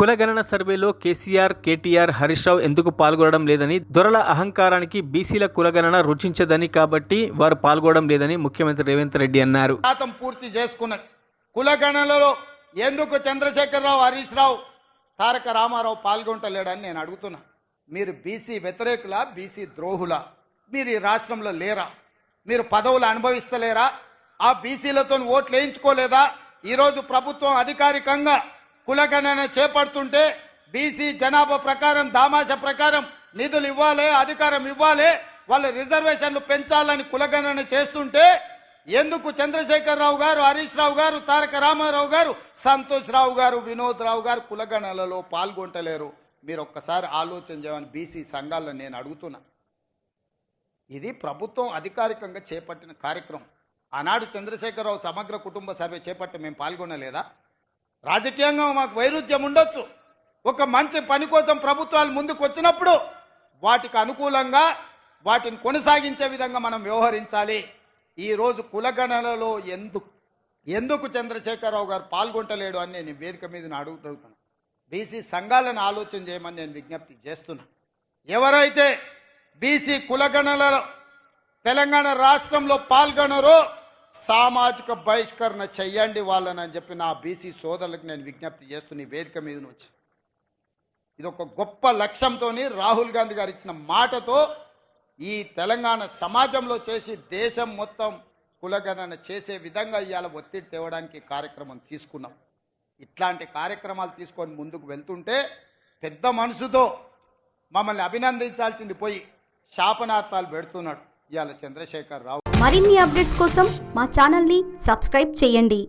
కులగణన సర్వేలో కేసీఆర్, కేటీఆర్, హరీష్ రావు ఎందుకు పాల్గొనడం లేదని, దొరల అహంకారానికి బీసీల కులగణన రుచించదని కాబట్టి వారు పాల్గొనడం లేదని ముఖ్యమంత్రి రేవంత్ రెడ్డి అన్నారు. పూర్తి చేసుకున్నది కులగణనలో ఎందుకు చంద్రశేఖరరావు, హరీష్ రావు, తారక రామారావు పాల్గొంటలేడని నేను అడుగుతున్నా. మీరు బీసీ వ్యతిరేకులా, బీసీ ద్రోహులా? మీరు ఈ రాష్ట్రంలో లేరా? మీరు పదవులు అనుభవిస్తలేరా? ఆ బీసీలతో ఓట్లు వేయించుకోలేదా? ఈరోజు ప్రభుత్వం అధికారికంగా కులగణన చేపడుతుంటే బీసీ జనాభా ప్రకారం, దామాష ప్రకారం నిధులు ఇవ్వాలి, అధికారం ఇవ్వాలి, వాళ్ళ రిజర్వేషన్లు పెంచాలని కులగణన చేస్తుంటే ఎందుకు చంద్రశేఖరరావు గారు, హరీష్ రావు గారు, తారక రామారావు గారు, సంతోష్ రావు గారు, వినోద్ రావు గారు కులగణనలో పాల్గొంటలేరు? మీరు ఒక్కసారి ఆలోచన చేయమని బీసీ సంఘాలను నేను అడుగుతున్నా. ఇది ప్రభుత్వం అధికారికంగా చేపట్టిన కార్యక్రమం. ఆనాడు చంద్రశేఖరరావు సమగ్ర కుటుంబ సర్వే చేపట్టి మేము పాల్గొనలేదా? రాజకీయంగా మాకు వైరుధ్యం ఉండొచ్చు. ఒక మంచి పని కోసం ప్రభుత్వాలు ముందుకు వచ్చినప్పుడు వాటికి అనుకూలంగా వాటిని కొనసాగించే విధంగా మనం వ్యవహరించాలి. ఈరోజు కులగణనలో ఎందుకు చంద్రశేఖరరావు గారు పాల్గొంటలేడు అని నేను వేదిక మీద అడుగుతున్నాను. బీసీ సంఘాలను ఆలోచన చేయమని నేను విజ్ఞప్తి చేస్తున్నా. ఎవరైతే బీసీ కులగణనలో తెలంగాణ రాష్ట్రంలో పాల్గొనరో సామాజిక బహిష్కరణ చెయ్యండి వాళ్ళని అని చెప్పి నా బీసీ సోదరులకు నేను విజ్ఞప్తి చేస్తున్న ఈ వేదిక మీద నుంచి. ఇది ఒక గొప్ప లక్ష్యంతో రాహుల్ గాంధీ గారు ఇచ్చిన మాటతో ఈ తెలంగాణ సమాజంలో చేసి దేశం మొత్తం కులగణన చేసే విధంగా ఇవాళ ఒత్తిడి తేవడానికి కార్యక్రమం తీసుకున్నాం. ఇట్లాంటి కార్యక్రమాలు తీసుకొని ముందుకు వెళ్తుంటే పెద్ద మనసుతో మమ్మల్ని అభినందించాల్సింది పోయి శాపనార్థాలు పెడుతున్నాడు ఇవాళ చంద్రశేఖర్ రావు. మరిన్ని అప్డేట్స్ కోసం మా ఛానల్ని సబ్స్క్రైబ్ చేయండి.